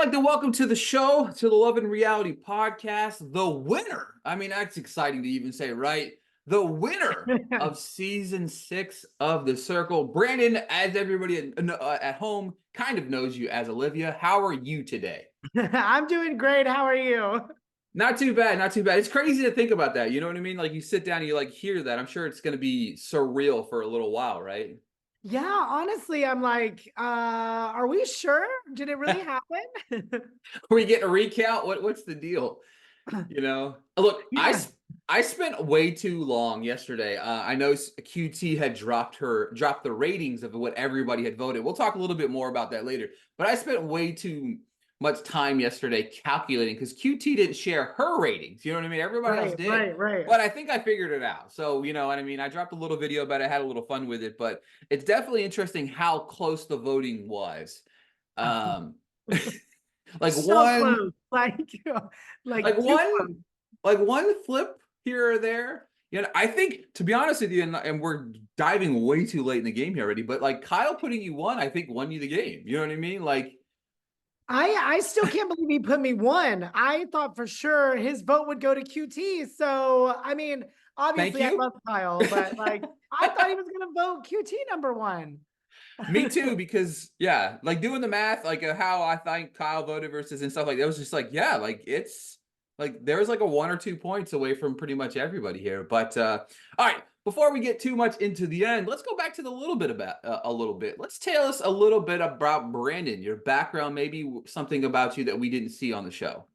like to welcome to the show, to the Love and Reality podcast, the winner. I mean, that's exciting to even say, right? The winner of season 6 of The Circle. Brandon, as everybody at home kind of knows you as Olivia. How are you today? I'm doing great. How are you? Not too bad, not too bad. It's crazy to think about that. You know what I mean? Like you sit down and you like hear that. I'm sure it's going to be surreal for a little while, right? Yeah, honestly, I'm like, are we sure? Did it really happen? Are we getting a recount? What's the deal? Look, Yeah. I spent way too long yesterday. I know QT had dropped the ratings of what everybody had voted. We'll talk a little bit more about that later. But I spent way too much time yesterday calculating because QT didn't share her ratings. You know what I mean? Everybody else Right, did. right. But I think I figured it out. So, you know what I mean? I dropped a little video about it, had a little fun with it, but it's definitely interesting how close the voting was. Um, like So one close. Like like too one close. like one flip here or there. I think, to be honest with you, and we're diving way too late in the game here already, but like Kyle putting you one, I think won you the game. You know what I mean? Like, I still can't believe he put me one. I thought for sure his vote would go to QT. So, I mean, thank obviously I you. love Kyle, but like I thought he was gonna vote QT number one. Me too, because yeah, like doing the math, like how I think Kyle voted versus and stuff like that was just like, yeah, like it's like there's like a 1 or 2 points away from pretty much everybody here. But all right, before we get too much into the end, let's go back to the little bit about a little bit. Let's tell us a little bit about Brandon, your background, maybe something about you that we didn't see on the show.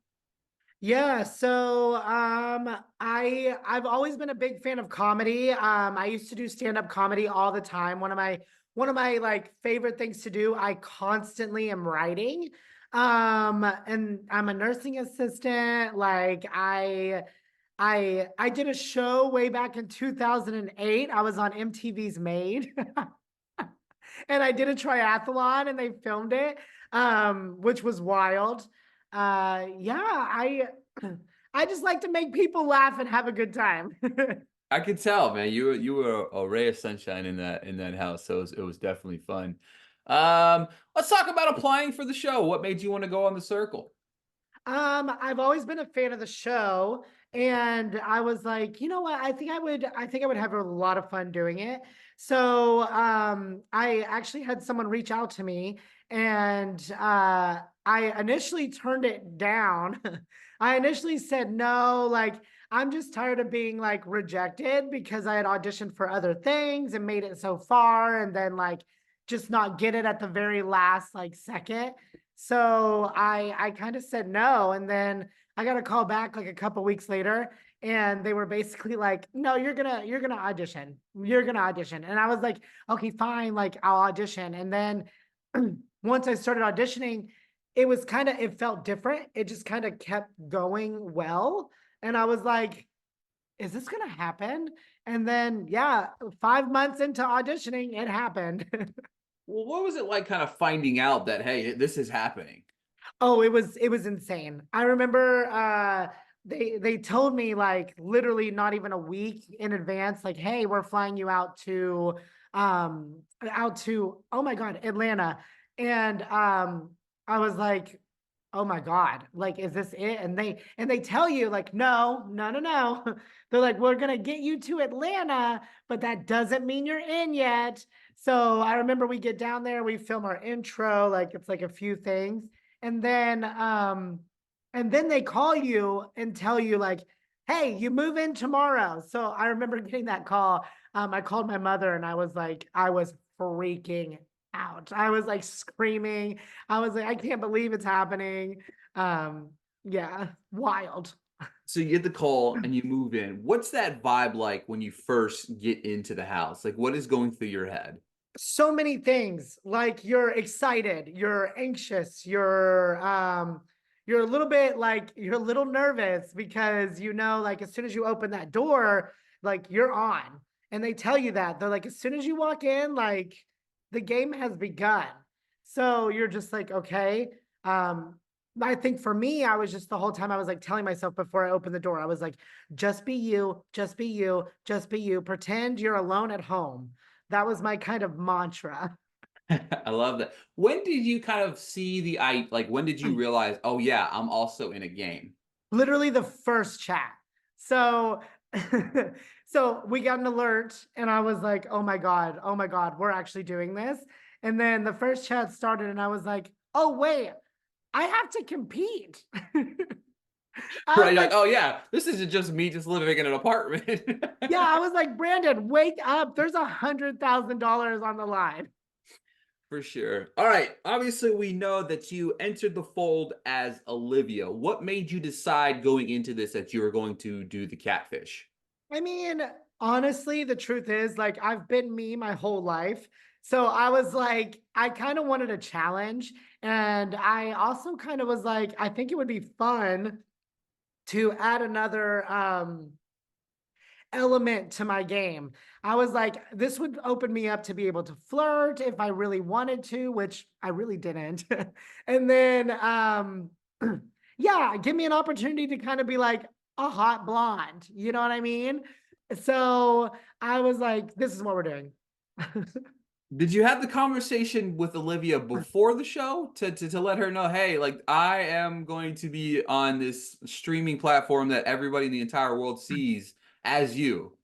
Yeah, so I've always been a big fan of comedy. I used to do stand-up comedy all the time. One of my like favorite things to do. I constantly am writing. And I'm a nursing assistant. I did a show way back in 2008. I was on MTV's Made. And I did a triathlon and they filmed it, which was wild. Yeah, I just like to make people laugh and have a good time. I could tell, man. You were a ray of sunshine in that house, so it was definitely fun. Let's talk about applying for the show. What made you want to go on the circle? I've always been a fan of the show, and I was like, you know what? I think I would have a lot of fun doing it. So, I actually had someone reach out to me, and I initially turned it down. I initially said no, like I'm just tired of being like rejected because I had auditioned for other things and made it so far, and then like just not get it at the very last like second. So I kind of said no, and then I got a call back like a couple weeks later, and they were basically like, "No, you're gonna audition. You're gonna audition." And I was like, "Okay, fine. Like I'll audition." And then once I started auditioning, it felt different. It just kind of kept going well, and I was like, "Is this gonna happen?" And then yeah, 5 months into auditioning, it happened. Well, what was it like kind of finding out that, hey, this is happening? Oh, it was insane. I remember they told me like literally not even a week in advance, like, hey, we're flying you out to oh my God, Atlanta. And I was like, oh my God, like, is this it? And they tell you, like, no. They're like, we're gonna get you to Atlanta, but that doesn't mean you're in yet. So I remember we get down there, we film our intro, like it's like a few things and then they call you and tell you like, hey, you move in tomorrow. So I remember getting that call. I called my mother and I was freaking out. I was like screaming. I was like, I can't believe it's happening. Yeah, wild. So you get the call and you move in. What's that vibe like when you first get into the house? Like, what is going through your head? So many things, like you're excited, you're anxious, you're a little bit like you're a little nervous because like as soon as you open that door, like you're on. And they tell you that. They're like, as soon as you walk in, like the game has begun. So you're just like, okay. I think for me, I was just the whole time I was like telling myself before I opened the door, I was like, just be you, just be you, just be you. Pretend you're alone at home. That was my kind of mantra. I love that. When did you kind of see like when did you realize, oh yeah, I'm also in a game? Literally the first chat. So so we got an alert and I was like, oh my God, we're actually doing this. And then the first chat started and I was like, oh wait, I have to compete. I Right? was Like, like, oh yeah, this isn't just me just living in an apartment. yeah, I was like, Brandon, wake up. There's $100,000 on the line. For sure. All right. Obviously, we know that you entered the fold as Olivia. What made you decide going into this that you were going to do the catfish? I mean, honestly, the truth is, like, I've been me my whole life. So I was like, I kind of wanted a challenge. And I also kind of was like, I think it would be fun to add another element to my game. I was like, this would open me up to be able to flirt if I really wanted to, which I really didn't. And then yeah, give me an opportunity to kind of be like a hot blonde. You know what I mean? So I was like, this is what we're doing. Did you have the conversation with Olivia before the show to let her know, hey, like I am going to be on this streaming platform that everybody in the entire world sees as you?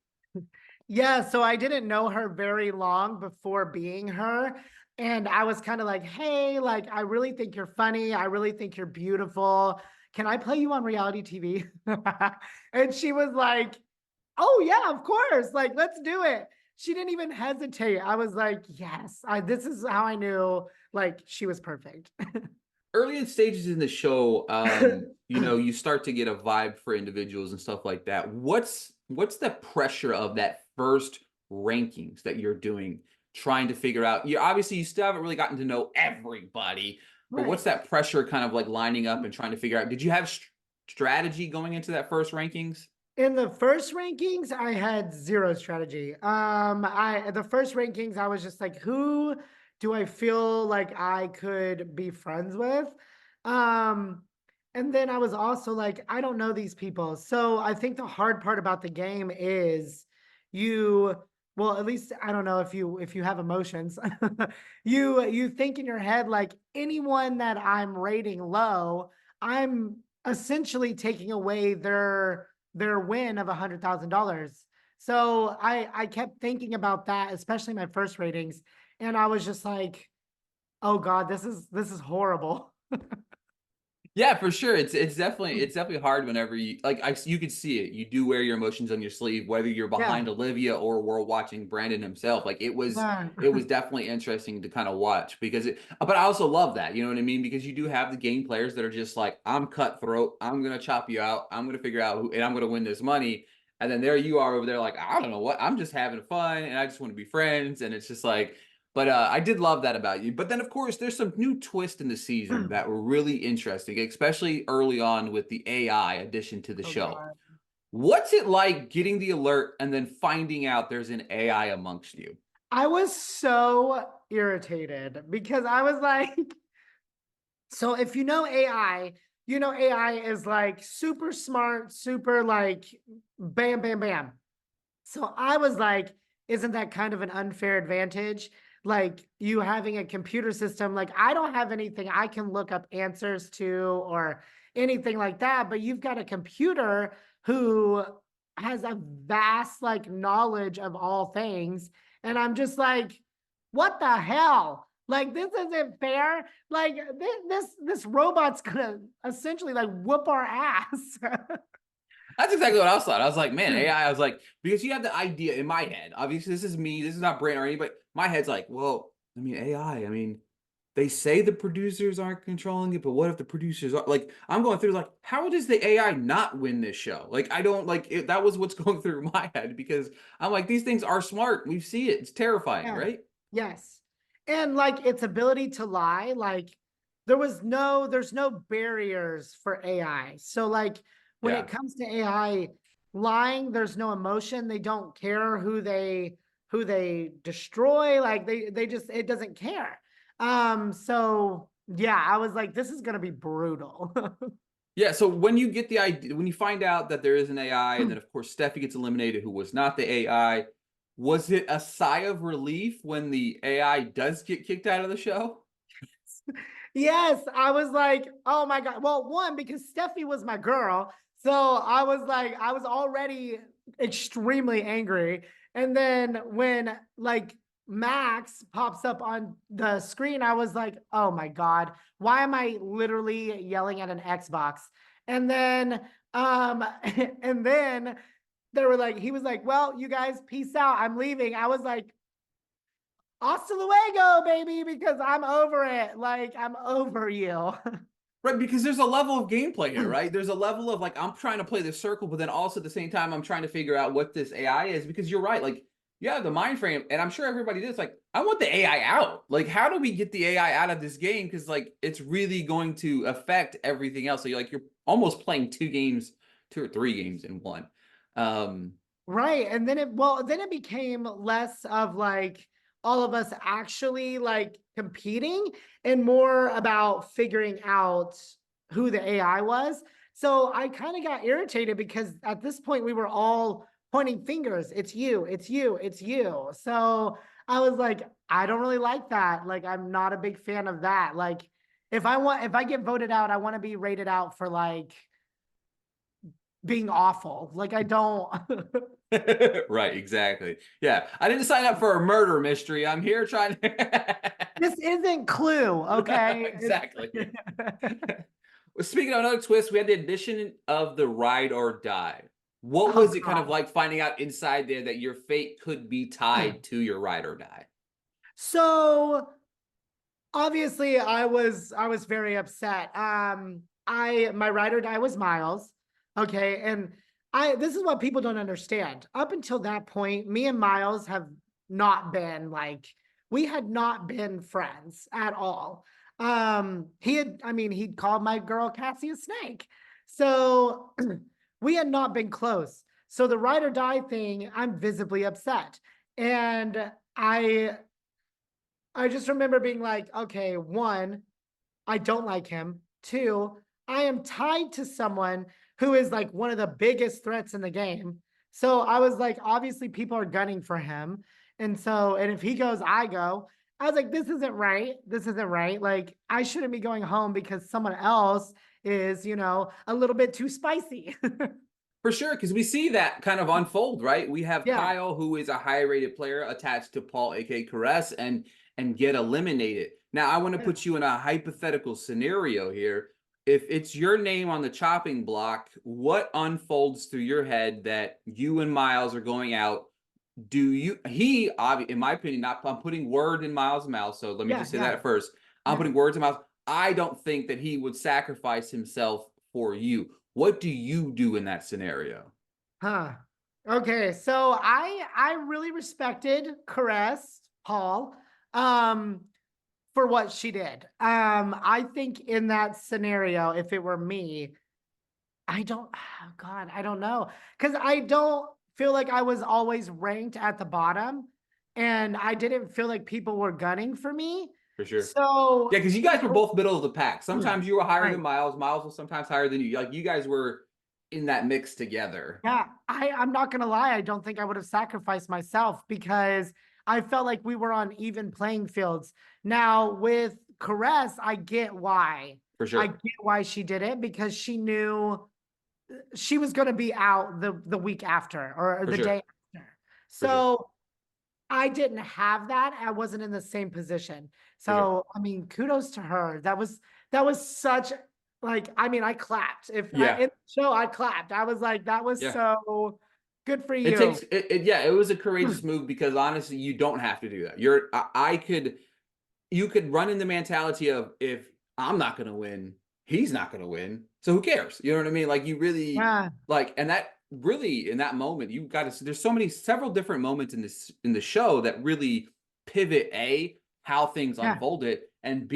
Yeah, so I didn't know her very long before being her. And I was kind of like, hey, like, I really think you're funny. I really think you're beautiful. Can I play you on reality TV? And she was like, oh, yeah, of course. Like, let's do it. She didn't even hesitate. I was like, yes, this is how I knew like she was perfect. Early in stages in the show, you start to get a vibe for individuals and stuff like that. What's the pressure of that first rankings that you're doing, trying to figure out? You still haven't really gotten to know everybody, but what's Right. that pressure kind of like lining up and trying to figure out? Did you have strategy going into that first rankings? In the first rankings, I had zero strategy. I the first rankings, I was just like, who do I feel like I could be friends with? Um, and then I was also like, I don't know these people. So I think the hard part about the game is you, well, at least I don't know if you have emotions. You think in your head like anyone that I'm rating low, I'm essentially taking away their win of $100,000. So I kept thinking about that, especially my first ratings, and I was just like, oh God, this is horrible. Yeah, for sure. It's definitely hard whenever you could see it. You do wear your emotions on your sleeve, whether you're Yeah. behind Olivia or we're watching Brandon himself. Like Yeah. it was definitely interesting to kind of watch because but I also love that, you know what I mean? Because you do have the game players that are just like, I'm cutthroat, I'm gonna chop you out, I'm gonna figure out who and I'm gonna win this money. And then there you are over there, like, I don't know what, I'm just having fun and I just want to be friends. And it's just like but I did love that about you. But then, of course, there's some new twists in the season that were really interesting, especially early on with the AI addition to the Oh show. God. What's it like getting the alert and then finding out there's an AI amongst you? I was so irritated because I was like, so if you know AI, you know AI is like super smart, super like bam, bam, bam. So I was like, isn't that kind of an unfair advantage? Like you having a computer system, like I don't have anything I can look up answers to or anything like that, but you've got a computer who has a vast like knowledge of all things. And I'm just like, what the hell? Like this isn't fair. Like this robot's gonna essentially like whoop our ass. That's exactly what I was thought. I was like, man, AI. I was like, because you have the idea in my head. Obviously, this is me. This is not Brent or anybody. My head's like, well, I mean, AI. I mean, they say the producers aren't controlling it, but what if the producers are? Like, I'm going through like, how does the AI not win this show? Like, I don't like it. That was what's going through my head because I'm like, these things are smart. We see it. It's terrifying, Yeah. right? Yes. And like its ability to lie, like there's no barriers for AI. So like when it Yeah. comes to AI lying, there's no emotion. They don't care who they destroy. Like they just it doesn't care. So yeah, I was like, this is gonna be brutal. Yeah, so when you get the idea, when you find out that there is an AI, and then of course Steffi gets eliminated, who was not the AI, Was it a sigh of relief when the AI does get kicked out of the show? Yes, I was like, oh my God. Well, one, because Steffi was my girl. So I was like, I was already extremely angry. And then when like Max pops up on the screen, I was like, oh my God, why am I literally yelling at an Xbox? And then, and then they were like, he was like, well, you guys, peace out. I'm leaving. I was like, hasta luego, baby, because I'm over it. Like, I'm over you. Right, because there's a level of gameplay here, right? There's a level of like I'm trying to play this circle, but then also at the same time I'm trying to figure out what this AI is because you're right, like yeah, the mind frame, and I'm sure everybody does. Like, I want the AI out. Like, how do we get the AI out of this game? Because like it's really going to affect everything else. So you're almost playing two or three games in one. Um, Right. And then it became less of like all of us actually like competing and more about figuring out who the AI was. So I kind of got irritated because at this point we were all pointing fingers. It's you, it's you, it's you. So I was like, I don't really like that. Like, I'm not a big fan of that. Like, if I get voted out, I want to be rated out for like being awful. Like, I don't. right, exactly. Yeah, I didn't sign up for a murder mystery. I'm here trying to. This isn't Clue, okay? Exactly. Well, speaking of another twist, we had the addition of the ride or die. What Oh was it kind of God. like finding out inside there that your fate could be tied to your ride or die? So obviously I was very upset. I my ride or die was Myles. Okay. And I this is what people don't understand. Up until that point, me and Myles have not been like we had not been friends at all. He'd called my girl Cassie a snake. So we had not been close. So the ride or die thing, I'm visibly upset. And I just remember being like, okay, one, I don't like him. Two, I am tied to someone who is like one of the biggest threats in the game. So I was like, obviously, people are gunning for him. And if he goes, I go. I was like, this isn't right. This isn't right. Like, I shouldn't be going home because someone else is, a little bit too spicy. For sure, because we see that kind of unfold, right? We have Yeah. Kyle, who is a high-rated player, attached to Paul, a.k.a. Caress, and get eliminated. Now, I want to put you in a hypothetical scenario here. If it's your name on the chopping block, what unfolds through your head that you and Myles are going out? In my opinion, not I'm putting word in Myles' mouth, so let me Yeah. just say Yeah. that first. I'm Yeah. putting words in Myles. I don't think that he would sacrifice himself for you. What do you do in that scenario? Huh. Okay, so I really respected Caress Paul um for what she did. I think in that scenario, if it were me, I don't oh God, I don't know. Because I don't feel like I was always ranked at the bottom and I didn't feel like people were gunning for me. For sure. Yeah, So because you guys were both middle of the pack. Sometimes you were higher than right. Myles. Myles was sometimes higher than you. Like you guys were in that mix together. Yeah, I'm not gonna lie. I don't think I would have sacrificed myself because I felt like we were on even playing fields. Now with Caress, I get why. For I sure. get why she did it because she knew she was going to be out the week after or For the day sure. after. For sure. So I didn't have that. I wasn't in the same position. For sure. So I mean, kudos to her. That was such like I clapped. If I Yeah. in the show I clapped. I was like, that was Yeah. so good for It you. takes yeah, it was a courageous move because honestly, you don't have to do that. I could you could run in the mentality of if I'm not going to win, he's not going to win. So who cares? You know what I mean? Like you really Yeah, like, and that really in that moment, you got to, there's several different moments in the show that really pivot how things yeah, unfolded and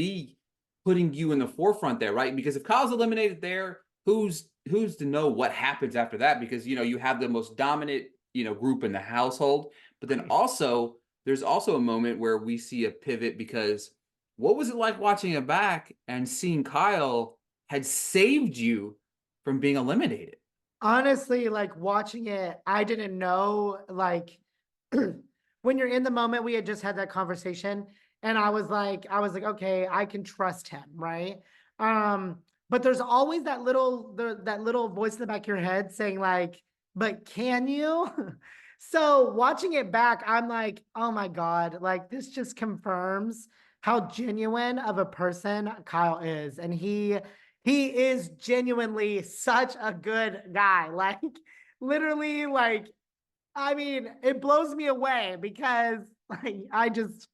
putting you in the forefront there, right? Because if Kyle's eliminated there, who's to know what happens after that? Because, you have the most dominant, group in the household, but then right. also there's also a moment where we see a pivot because what was it like watching it back and seeing Kyle had saved you from being eliminated? Honestly, like watching it, I didn't know like when you're in the moment, we had just had that conversation, and I was like, okay, I can trust him, right? Um, but there's always that little voice in the back of your head saying like, but can you? So watching it back, I'm like, oh my God, like this just confirms how genuine of a person Kyle is. And he is genuinely such a good guy. Like literally, like, I mean, it blows me away because like I just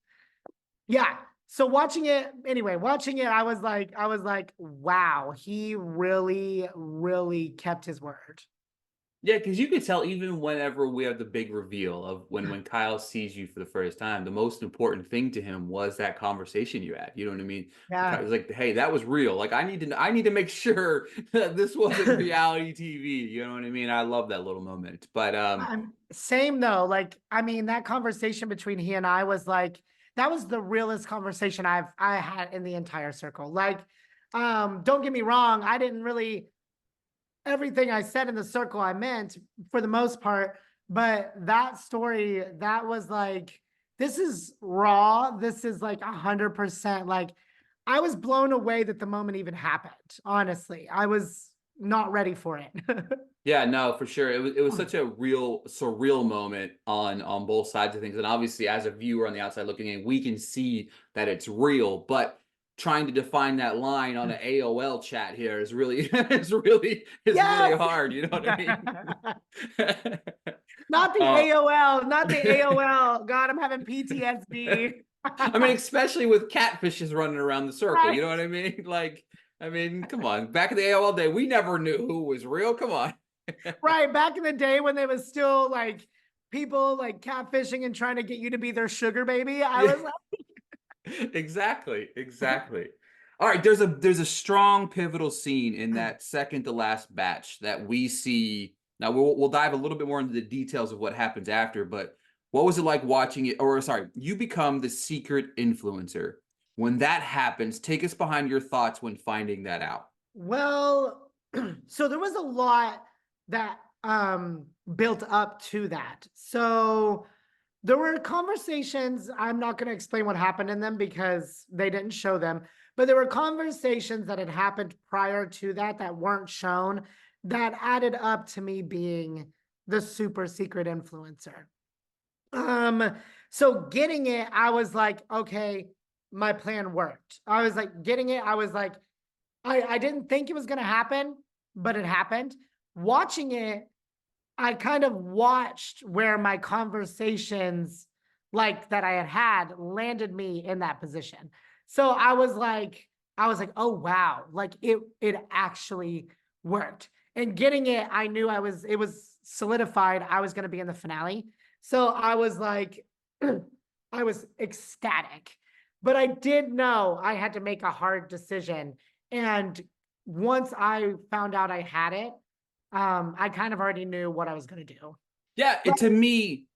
yeah. So watching it, I was like, wow, he really, really kept his word. Yeah, because you could tell even whenever we have the big reveal of when Kyle sees you for the first time, the most important thing to him was that conversation you had. You know what I mean? Yeah. It was like, hey, that was real. Like I need to make sure that this wasn't reality TV. You know what I mean? I love that little moment. But Same though. Like, I mean, that conversation between he and I was like, that was the realest conversation I had in the entire circle. Like, don't get me wrong, I didn't really everything I said in the circle I meant for the most part, but that story, that was like, this is raw. This is like 100% like I was blown away that the moment even happened. Honestly, I was not ready for it. yeah, no, for sure. It was such a real surreal moment on both sides of things. And obviously as a viewer on the outside looking in, we can see that it's real, but trying to define that line on an AOL chat here is really is really Yes. hard, you know what I mean? Not the uh, AOL, not the AOL. God, I'm having PTSD. I mean, especially with catfishes running around the circle, you Right. know what I mean? Like, I mean, come on. Back in the AOL day, we never knew who was real. Come on. Right. Back in the day when they was still like people like catfishing and trying to get you to be their sugar baby, I Yeah. was like, Exactly, exactly. All right, there's a strong pivotal scene in that second to last batch that we see. Now we'll dive a little bit more into the details of what happens after, but what was it like watching it? Or sorry, you become the secret influencer. When that happens, take us behind your thoughts when finding that out. well, so there was a lot that built up to that. So there were conversations. I'm not going to explain what happened in them because they didn't show them, but there were conversations that had happened prior to that that weren't shown that added up to me being the super secret influencer. Um, so getting it, I was like, okay, my plan worked. I was like, getting it, I was like, I didn't think it was going to happen, but it happened. Watching it, I kind of watched where my conversations like that I had landed me in that position. So I was like, oh wow, like it actually worked. And getting it, I knew it was solidified. I was going to be in the finale. So I was like, I was ecstatic. But I did know I had to make a hard decision. And once I found out I had it, I kind of already knew what I was going to do. Yeah, But to me,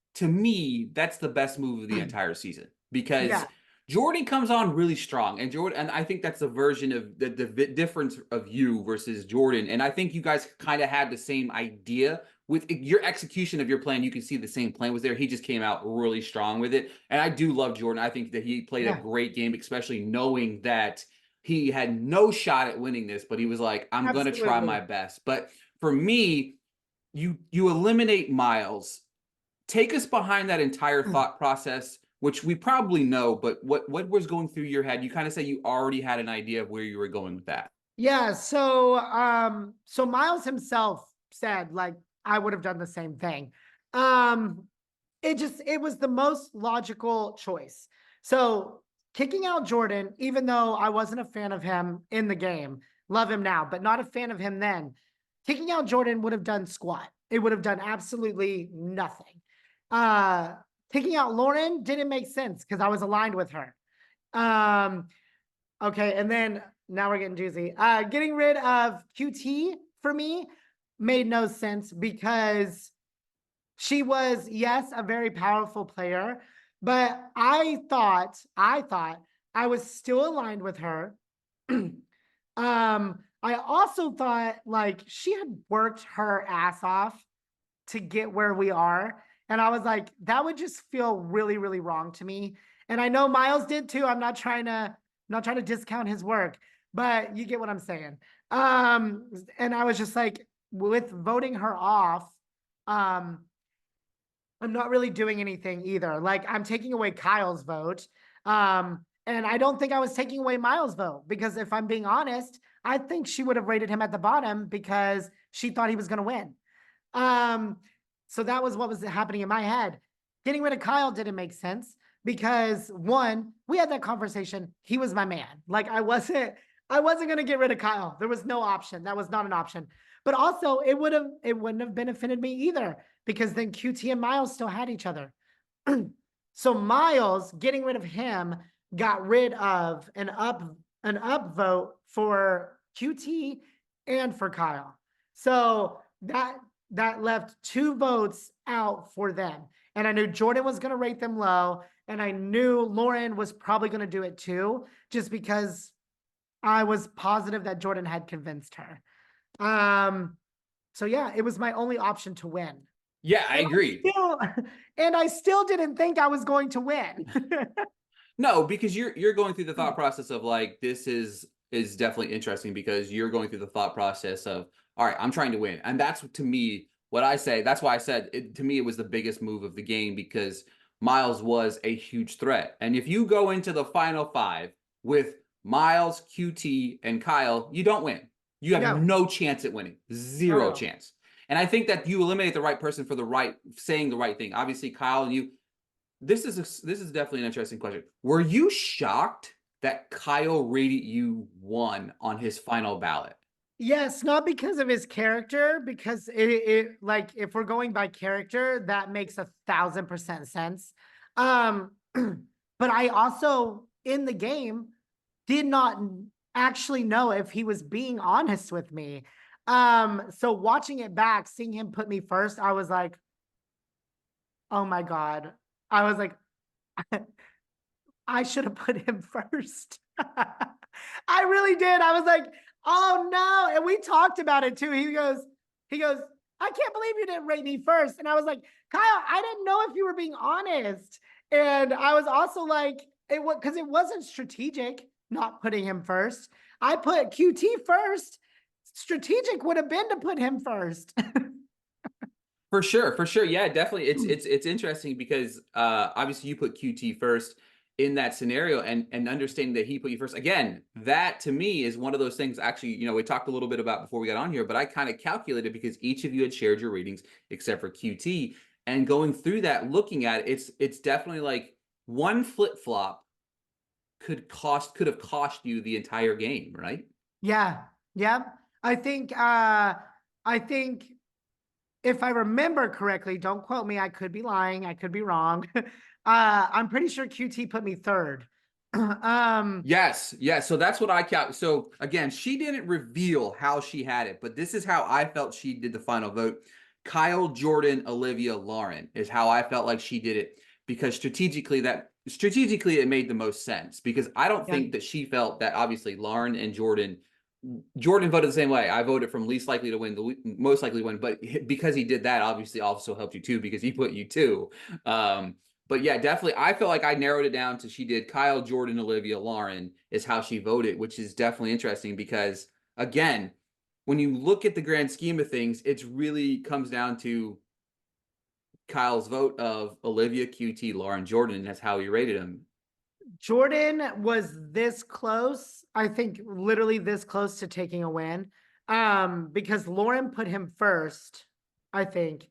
that's the best move of the entire season because yeah, Jordan comes on really strong, and Jordan, and I think that's a version of the difference of you versus Jordan, and I think you guys kind of had the same idea with your execution of your plan. You can see the same plan was there. He just came out really strong with it, and I do love Jordan. I think that he played a yeah, great game, especially knowing that he had no shot at winning this, but he was like, "I'm gonna try my absolutely. best." But for me, you eliminate Myles. Take us behind that entire thought process, which we probably know, but what was going through your head? You kind of say you already had an idea of where you were going with that. Yeah, so Miles himself said like I would have done the same thing. Um it was the most logical choice. So kicking out Jordan, even though I wasn't a fan of him in the game, love him now, but not a fan of him then. Kicking out Jordan would have done squat. It would have done absolutely nothing. Uh Kicking out Lauren didn't make sense because I was aligned with her. Um Okay, and then now we're getting juicy. Getting rid of QT for me made no sense because she was, yes, a very powerful player, but I thought I was still aligned with her. I also thought like she had worked her ass off to get where we are. And I was like, that would just feel really, really wrong to me. And I know Myles did too. I'm not trying to discount his work, but you get what I'm saying. And I was just like, with voting her off, um, I'm not really doing anything either. Like I'm taking away Kyle's vote. And I don't think I was taking away Myles' vote because if I'm being honest, I think she would have rated him at the bottom because she thought he was going to win. Um, so that was what was happening in my head. Getting rid of Kyle didn't make sense because one, we had that conversation. He was my man. Like I wasn't going to get rid of Kyle. There was no option. That was not an option. But also it wouldn't have benefited me either because then QT and Myles still had each other. So Myles getting rid of him got rid of an upvote for QT and for Kyle. So that left 2 votes out for them. And I knew Jordan was going to rate them low. And I knew Lauren was probably going to do it too, just because I was positive that Jordan had convinced her. So yeah, it was my only option to win. Yeah, I And agree. I still didn't think I was going to win. No, because you're going through the thought process of like this is definitely interesting because you're going through the thought process of all right, I'm trying to win, and that's to me what I say. That's why I said it, to me it was the biggest move of the game because Myles was a huge threat, and if you go into the final 5 with Myles, QT, and Kyle, you don't win. You have No, no chance at winning, zero no. chance. And I think that you eliminate the right person for the right saying the right thing. Obviously, Kyle and you this is definitely an interesting question. Were you shocked that Kyle rated you 1 on his final ballot? Yes, not because of his character, because it like if we're going by character, that makes 1,000% sense. Um, but I also in the game did not actually know if he was being honest with me. So watching it back, seeing him put me first, I was like, oh my God. I was like, I should have put him first. I really did. I was like, oh no. And we talked about it too. He goes, I can't believe you didn't rate me first. And I was like, Kyle, I didn't know if you were being honest. And I was also like, it was because it wasn't strategic not putting him first. I put QT first. Strategic would have been to put him first. For sure, for sure. Yeah, definitely. It's interesting because obviously you put QT first in that scenario and understanding that he put you first. Again, that to me is one of those things actually, we talked a little bit about before we got on here, but I kind of calculated because each of you had shared your ratings except for QT and going through that looking at it, it's definitely like one flip-flop could have cost you the entire game, right? Yeah. Yeah. I think if I remember correctly, don't quote me. I could be lying. I could be wrong. I'm pretty sure QT put me third. um, Yes, yes. So that's what I count. So again, she didn't reveal how she had it, but this is how I felt she did the final vote. Kyle, Jordan, Olivia, Lauren is how I felt like she did it because strategically it made the most sense because I don't yeah, think that she felt that obviously Lauren and Jordan voted the same way. I voted from least likely to win the most likely win, but because he did that, obviously also helped you too because he put you 2. But yeah, definitely. I feel like I narrowed it down to she did Kyle, Jordan, Olivia, Lauren is how she voted, which is definitely interesting because again, when you look at the grand scheme of things, it really comes down to Kyle's vote of Olivia, QT, Lauren, Jordan. That's how he rated them. Jordan was this close. I think literally this close to taking a win. Because Lauren put him first, I think.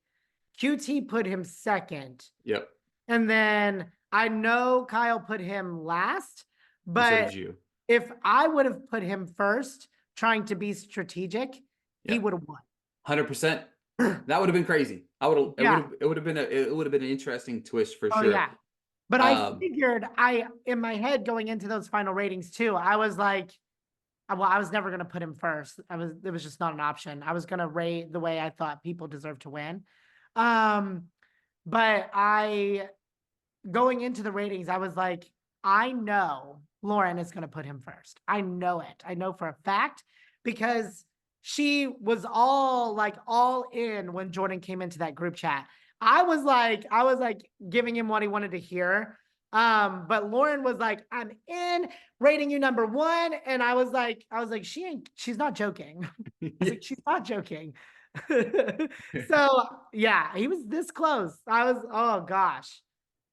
QT put him second. Yep. And then I know Kyle put him last, And so but did you. if I would have put him first, trying to be strategic, he Yep. would have won. 100%. That would have been crazy. I would have Yeah. it would have been an interesting twist for Oh sure. yeah. But I Um figured in my head going into those final ratings too, I was like, well, I was never gonna put him first. It was just not an option. I was gonna rate the way I thought people deserve to win. Um, but I going into the ratings, I was like, I know Lauren is going to put him first. I know it. I know for a fact because she was all in when Jordan came into that group chat. I was like giving him what he wanted to hear. But Lauren was like, I'm in, rating you number one. And I was like, she's not joking. I was like, she's not joking. So yeah, he was this close. Oh gosh.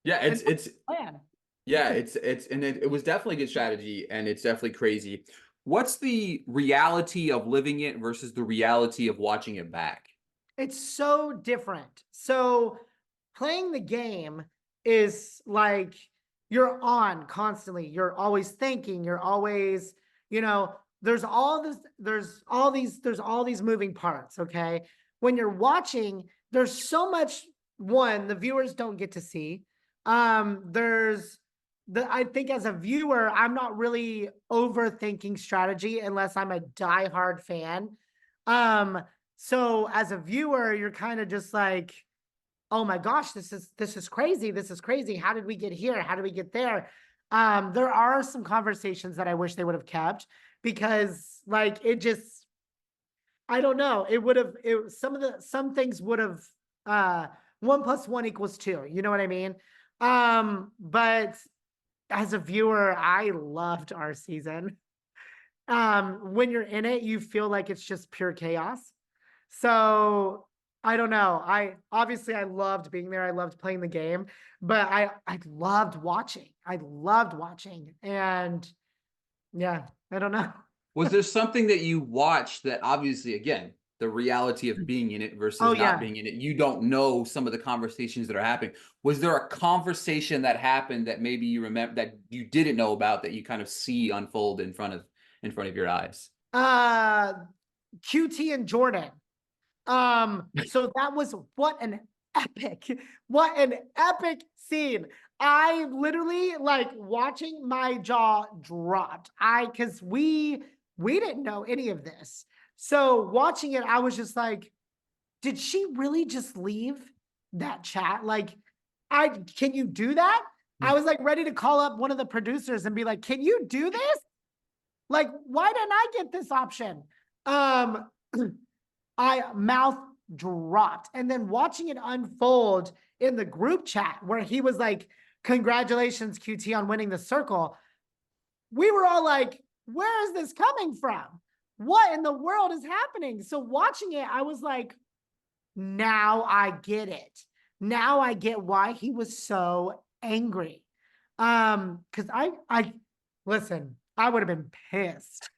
Yeah, And it's plan. yeah, and it was definitely good strategy, and it's definitely crazy. What's the reality of living it versus the reality of watching it back? It's so different. So playing the game is like you're on constantly. You're always thinking, you're always, there's there's all these moving parts, okay? When you're watching, there's so much one the viewers don't get to see. There's I think as a viewer, I'm not really overthinking strategy unless I'm a diehard fan. Um, so as a viewer, you're kind of just like, oh my gosh, this is crazy. This is crazy. How did we get here? How did we get there? There are some conversations that I wish they would have kept because like it just I don't know. It would have some things would have uh 1 + 1 = 2. You know what I mean? But as a viewer, I loved our season. When you're in it, you feel like it's just pure chaos. So I don't know. I loved being there. I loved playing the game, but I loved watching. I loved watching. And yeah, I don't know. Was there something that you watched that obviously, again, the reality of being in it Oh versus not yeah. being in it, you don't know some of the conversations that are happening. Was there a conversation that happened that maybe you remember that you didn't know about that you kind of see unfold in front of your eyes? Uh QT and Jordan. So that was what an epic scene. I literally like watching my jaw dropped. Cause we didn't know any of this. So watching it, I was just like, did she really just leave that chat? Like, can you do that? I was like ready to call up one of the producers and be like, can you do this? Like, why didn't I get this option? Um, I mouth dropped. And then watching it unfold in the group chat where he was like, congratulations, QT, on winning the circle. We were all like, where is this coming from? What in the world is happening? So watching it, I was like, now I get it. Now I get why he was so angry. Because I listen, I would have been pissed.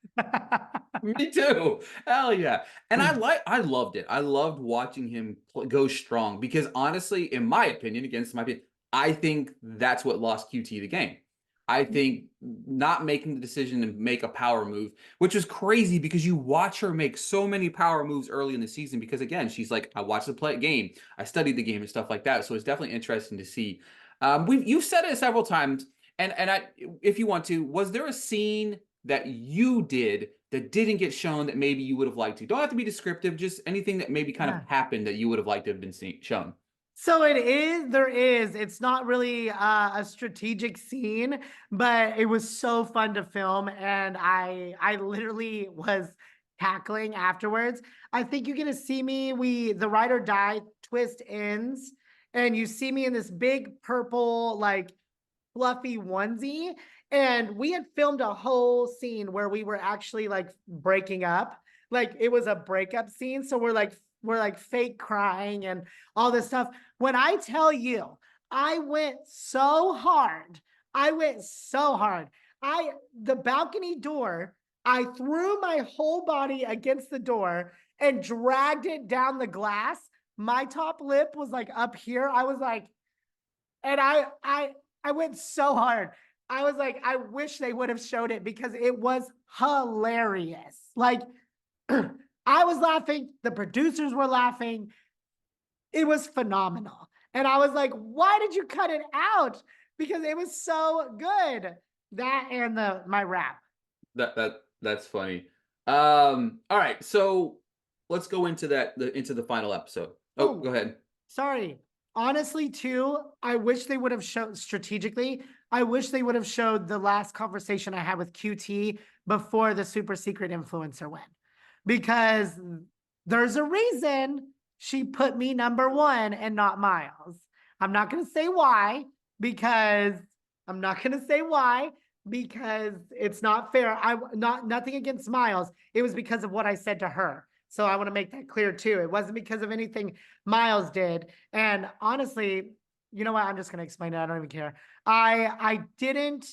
Me too. Hell yeah. And I loved it. I loved watching him go strong because honestly, in my opinion, against my opinion, I think that's what lost QT the game. I think not making the decision to make a power move, which was crazy because you watch her make so many power moves early in the season because again, she's like, I watched the play game, I studied the game and stuff like that. So it's definitely interesting to see. You've said it several times, and if you want to, was there a scene that you did that didn't get shown that maybe you would have liked to? Don't have to be descriptive, just anything that maybe kind of Yeah. happened that you would have liked to have been shown. So there is. It's not really a strategic scene, but it was so fun to film. And I literally was cackling afterwards. I think you're gonna see me, the ride or die twist ends, and you see me in this big purple, like fluffy onesie. And we had filmed a whole scene where we were actually like breaking up. Like it was a breakup scene. So we're like fake crying and all this stuff. When I tell you, I went so hard. I went so hard. The balcony door, I threw my whole body against the door and dragged it down the glass. My top lip was like up here. I was like, and I went so hard. I was like, I wish they would have showed it because it was hilarious. Like I was laughing, the producers were laughing. It was phenomenal. And I was like, why did you cut it out? Because it was so good. That and the my rap. That's funny. All right, so let's go into into the final episode. Oh, go Oh, ahead. sorry. Honestly, too, I wish they would have showed strategically. I wish they would have showed the last conversation I had with QT before the super secret influencer went. Because there's a reason she put me number one and not Myles. I'm not going to say why because I'm not going to say why because it's not fair. Nothing against Myles. It was because of what I said to her. So I want to make that clear too. It wasn't because of anything Myles did. And honestly, you know what? I'm just going to explain it. I don't even care. I didn't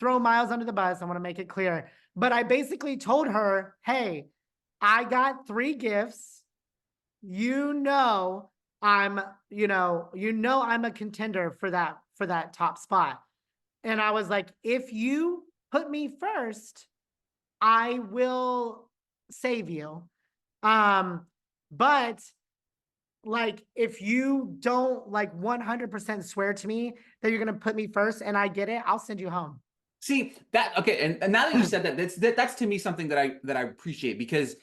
throw Myles under the bus. I want to make it clear. But I basically told her, hey, I got 3 gifts. You know, I'm a contender for that top spot. And I was like, if you put me first, I will save you. But like if you don't like 100% swear to me that you're gonna put me first and I get it, I'll send you home. See that okay, and now that you said that, that's to me something that I appreciate because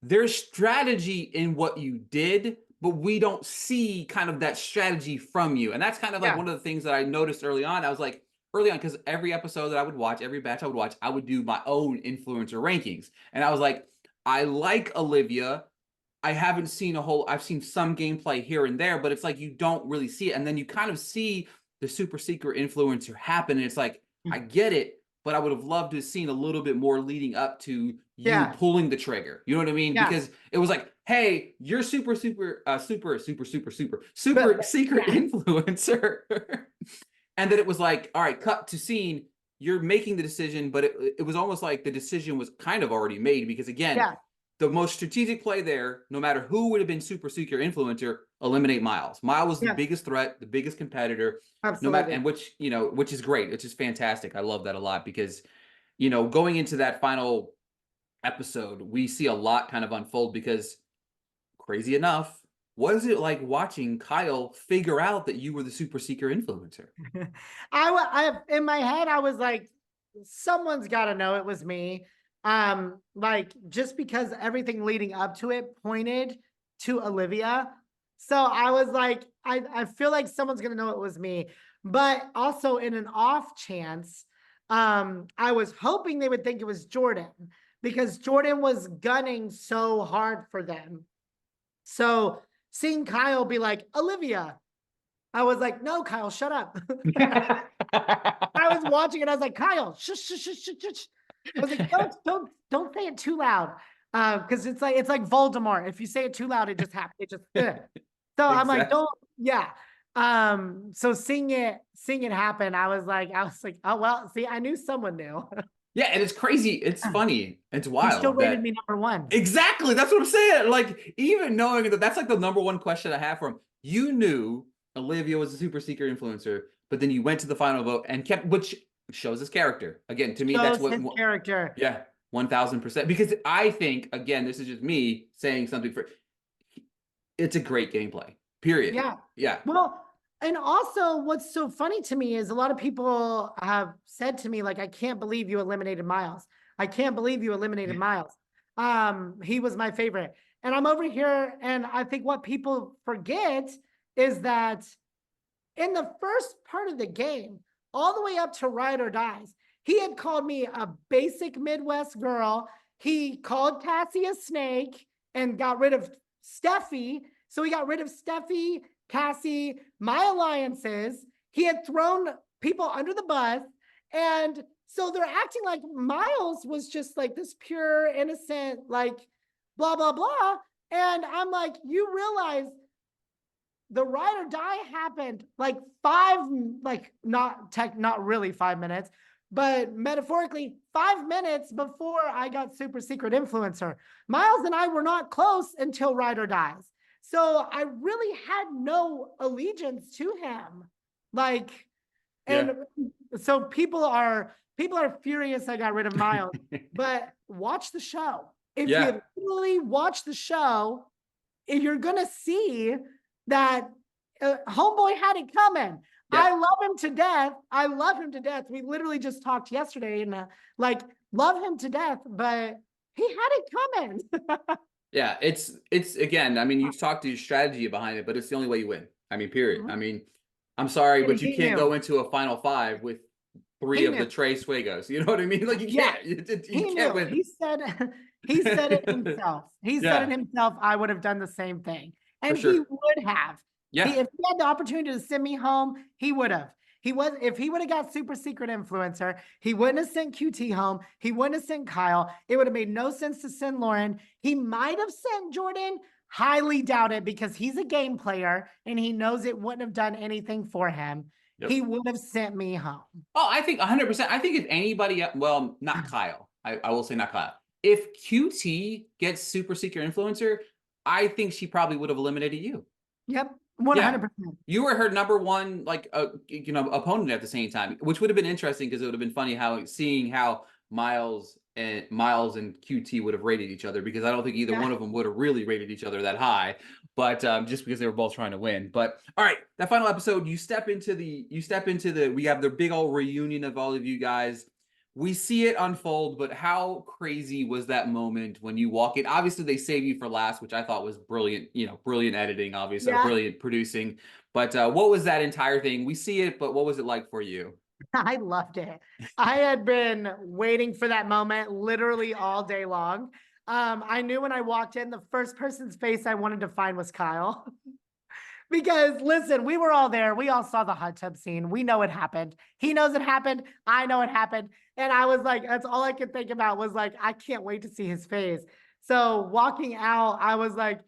there's strategy in what you did, but we don't see kind of that strategy from you. And that's kind of like Yeah. one of the things that I noticed early on. I was like, early on, because every episode that I would watch, every batch I would watch, I would do my own influencer rankings. And I was like, I like Olivia. I haven't seen I've seen some gameplay here and there, but it's like you don't really see it. And then you kind of see the super secret influencer happen. And it's like, I get it, but I would have loved to have seen a little bit more leading up to you Yeah. pulling the trigger. You know what I mean? Yeah. Because it was like, hey, you're super secret But yeah. influencer. And then it was like, all right, cut to scene. You're making the decision, but it was almost like the decision was kind of already made because again, Yeah. the most strategic play there, no matter who would have been super secret influencer, eliminate Myles. Myles was the Yeah. biggest threat, the biggest competitor, no matter, Absolutely. and which is great. It's just fantastic. I love that a lot because, going into that final episode, we see a lot kind of unfold because crazy enough, what is it like watching Kyle figure out that you were the super secret influencer? I in my head, I was like, someone's got to know it was me. Like just because everything leading up to it pointed to Olivia. So I was like, I feel like someone's gonna know it was me. But also in an off chance, I was hoping they would think it was Jordan because Jordan was gunning so hard for them. So seeing Kyle be like, Olivia, I was like, no, Kyle, shut up. I was watching it. I was like, Kyle, shush, shush, shush, shush, shush. I was like, don't say it too loud. Because it's like Voldemort. If you say it too loud, it just happens. It just so I'm like, Exactly. don't, yeah. So seeing it happen, I was like, oh well, see, I knew someone knew. Yeah, and it's crazy. It's funny. It's You still wild rated that me number one. exactly. That's what I'm saying. Like, even knowing that that's like the number one question I have for him. You knew Olivia was a super secret influencer, but then you went to the final vote and kept, which shows his character. Again, to me, that's Shows what, his character. yeah, 1000%. Because I think, again, this is just me saying something for it's a great gameplay, period. Yeah. Yeah. Well, and also what's so funny to me is a lot of people have said to me, like, I can't believe you eliminated Myles. I can't believe you eliminated Myles. He was my favorite. And I'm over here, and I think what people forget is that in the first part of the game, all the way up to Ride or Dies, he had called me a basic Midwest girl. He called Cassie a snake and got rid of Steffi. So he got rid of Steffi, Cassie, my alliances. He had thrown people under the bus. And so they're acting like Myles was just like this pure, innocent, like blah, blah, blah. And I'm like, you realize the ride or die happened like not really 5 minutes, but metaphorically 5 minutes before I got super secret influencer. Myles and I were not close until ride or dies. So I really had no allegiance to him. Like, Yeah. and so people are furious I got rid of Myles, but watch the show. If Yeah. you really watch the show, if you're gonna see that homeboy had it coming. Yeah. I love him to death. I love him to death. We literally just talked yesterday and like love him to death, but he had it coming. Yeah, it's again, I mean, you talked to your strategy behind it, but it's the only way you win. I mean, period. I mean, I'm sorry, And but you he can't knew. go into a final five with three He of knew. the Tres Fuegos. You know what I mean? Like Yeah, you he can't knew. win He said it himself. He said it Yeah, himself. I would have done the same thing. for And he sure. would have. Yeah. If he had the opportunity to send me home, he would have. He was if he would have got super secret influencer, he wouldn't have sent QT home. He wouldn't have sent Kyle. It would have made no sense to send Lauren. He might have sent Jordan. Highly doubt it because he's a game player and he knows it wouldn't have done anything for him. Yep. He would have sent me home. Oh, I think 100%. I think if anybody, well, not Kyle. I will say not Kyle. If QT gets super secret influencer, I think she probably would have eliminated you. Yep, Yeah. 100%. You were her number one, like, opponent at the same time, which would have been interesting because it would have been funny seeing how Myles and QT would have rated each other, because I don't think either Yeah. one of them would have really rated each other that high, but just because they were both trying to win. But all right, that final episode, we have the big old reunion of all of you guys. We see it unfold, but how crazy was that moment when you walk in? Obviously, they save you for last, which I thought was brilliant, brilliant editing, obviously, or Yeah. brilliant producing. But what was that entire thing? We see it, but what was it like for you? I loved it. I had been waiting for that moment literally all day long. I knew when I walked in, the first person's face I wanted to find was Kyle. Because listen, we were all there. We all saw the hot tub scene. We know it happened. He knows it happened. I know it happened. And I was like, that's all I could think about was like, I can't wait to see his face. So walking out, I was like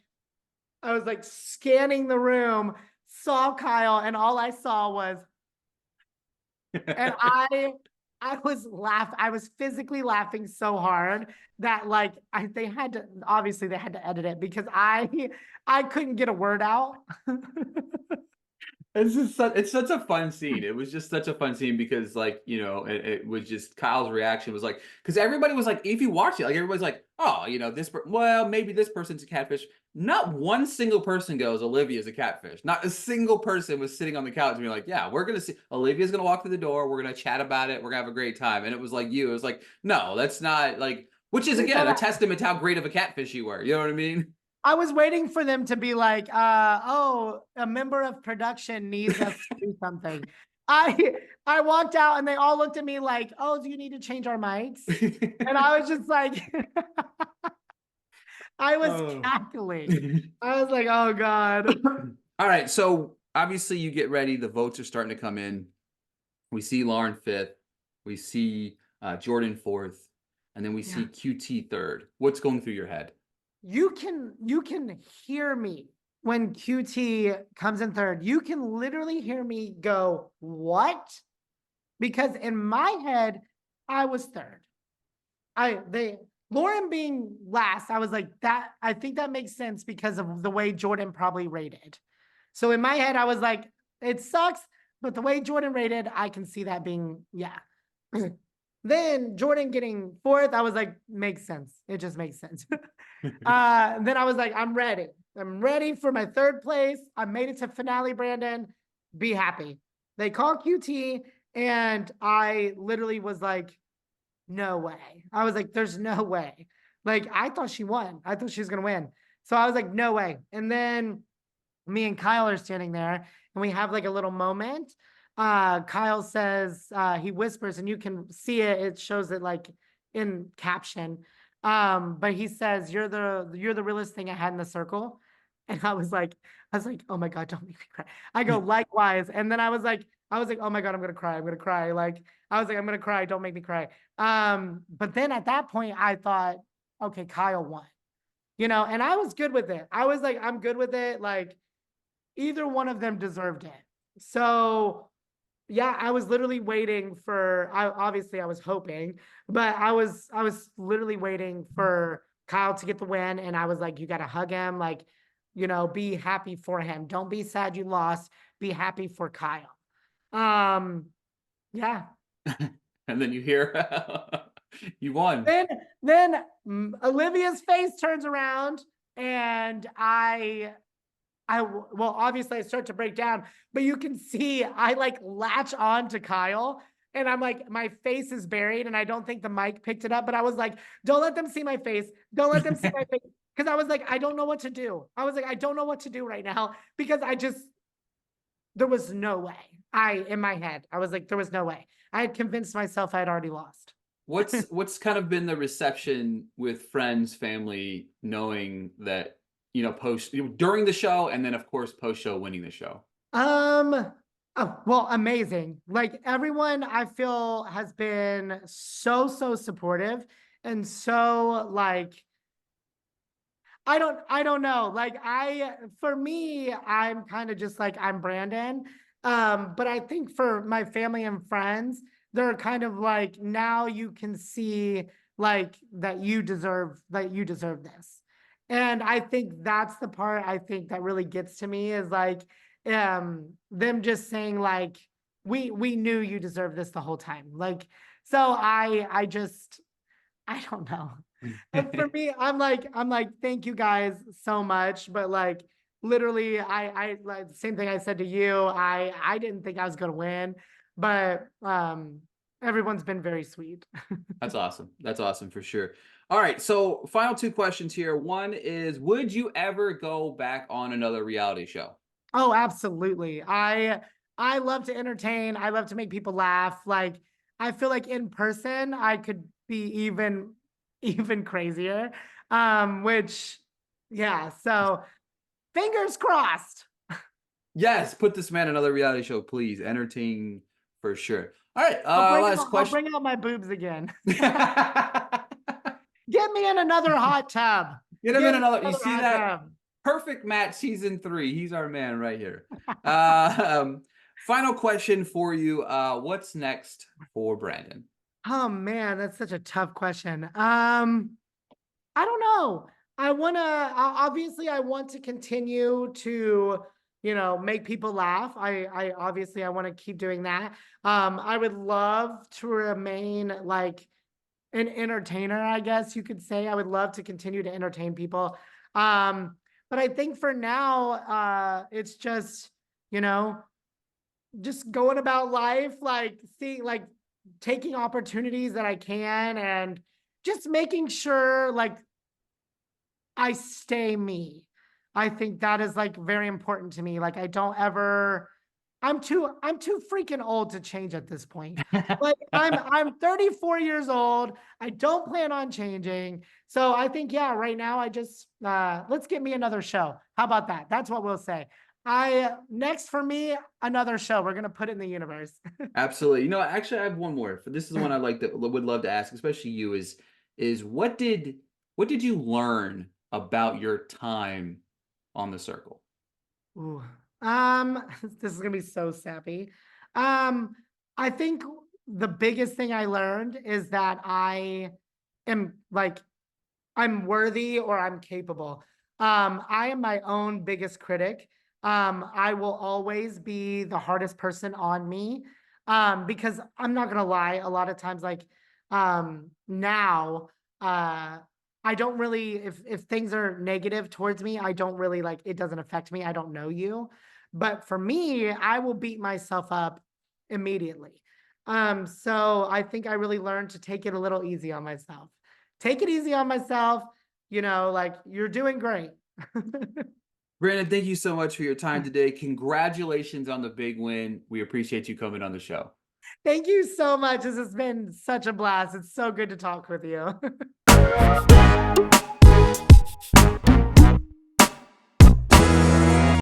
scanning the room, saw Kyle, and all I saw was, and I was I was physically laughing so hard that like they had to, obviously they had to edit it because I couldn't get a word out. It's such a fun scene. It was just such a fun scene because, like, it was just Kyle's reaction was like, because everybody was like, if you watch it, like, everybody's like, oh, well, maybe this person's a catfish. Not one single person goes, Olivia's a catfish. Not a single person was sitting on the couch and being like, yeah, we're gonna see Olivia's gonna walk through the door, we're gonna chat about it, we're gonna have a great time. And it was like you, it was like, no, that's not like, which is again a testament to how great of a catfish you were. You know what I mean? I was waiting for them to be like, oh, a member of production needs us to do something. I walked out and they all looked at me like, oh, do you need to change our mics? And I was just like, I was cackling. I was like, oh God. All right. So obviously you get ready. The votes are starting to come in. We see Lauren fifth. We see Jordan fourth. And then we see QT third. What's going through your head? You can hear me when QT comes in third. You can literally hear me go, what? Because in my head, I was third. Lauren being last, I was like, that I think that makes sense because of the way Jordan probably rated. So in my head, I was like, it sucks, but the way Jordan rated, I can see that being, yeah. Then Jordan getting fourth, I was like, makes sense. It just makes sense. Then I was like, I'm ready. I'm ready for my third place. I made it to finale, Brandon. Be happy. They call QT, and I literally was like, no way. I was like, there's no way. Like, I thought she won. I thought she was going to win. So I was like, no way. And then me and Kyle are standing there, and we have like a little moment. Kyle says, he whispers, and you can see it. It shows it like in caption. But he says, you're the realest thing I had in the circle. And I was like, oh my God, don't make me cry. I go, likewise. And then I was like, oh my God, I'm gonna cry. I'm gonna cry. Like, I was like, I'm gonna cry. Don't make me cry. But then at that point, I thought, okay, Kyle won. And I was good with it. I was like, I'm good with it. Like, either one of them deserved it. So yeah, I was literally waiting for, obviously I was hoping, but I was literally waiting for Kyle to get the win. And I was like, you got to hug him. Like, be happy for him. Don't be sad you lost. Be happy for Kyle. Yeah. And then you hear you won. Then Olivia's face turns around and well, obviously I start to break down, but you can see I like latch on to Kyle and I'm like, my face is buried and I don't think the mic picked it up, but I was like, don't let them see my face. Don't let them see my face. Cause I was like, I don't know what to do. I was like, I don't know what to do right now because there was no way. In my head, I was like, there was no way. I had convinced myself I had already lost. What's kind of been the reception with friends, family, knowing that, post during the show and then of course post show winning the show? Well, amazing. Like everyone I feel has been so supportive and so like I don't know. Like for me, I'm kind of just like I'm Brandon. But I think for my family and friends, they're kind of like now you can see like that you deserve this. And I think that's the part I think that really gets to me is like them just saying like we knew you deserved this the whole time. Like so I just I don't know. And for me, I'm like, thank you guys so much. But like literally, I like the same thing I said to you. I didn't think I was gonna win, but everyone's been very sweet. That's awesome. That's awesome for sure. All right, so final two questions here. One is, would you ever go back on another reality show? Oh, absolutely. I love to entertain. I love to make people laugh. Like I feel like in person I could be even crazier. Which yeah, so fingers crossed. Yes, put this man in another reality show, please. Entertain for sure. All right, last I'll question. bring out my boobs again. Get me in another hot tub. Get him in Me another. You another see hot that? tub. Perfect match season 3. He's our man right here. Final question for you. What's next for Brandon? Oh man, that's such a tough question. I don't know. Obviously I want to continue to, make people laugh. I obviously I want to keep doing that. I would love to remain like an entertainer, I guess you could say. I would love to continue to entertain people. But I think for now, it's just, you know, just going about life, like seeing, like taking opportunities that I can and just making sure like I stay me. I think that is like very important to me. Like I don't ever I'm too freaking old to change at this point. Like I'm 34 years old. I don't plan on changing. So I think yeah, right now I just let's get me another show. How about that? That's what we'll say. I next for me another show. We're going to put it in the universe. Absolutely. Actually, I have one more. This is one I like that would love to ask, especially you. Is what did you learn about your time on the circle? Ooh. This is gonna be so sappy. I think the biggest thing I learned is that I am like I'm worthy or I'm capable. I am my own biggest critic. I will always be the hardest person on me. Because I'm not gonna lie, a lot of times, like now, uh, I don't really if things are negative towards me, I don't really like it doesn't affect me. I don't know you. But for me, I will beat myself up immediately. So I think I really learned to take it a little easy on myself. Take it easy on myself, like you're doing great. Brandon, thank you so much for your time today. Congratulations on the big win. We appreciate you coming on the show. Thank you so much. This has been such a blast. It's so good to talk with you.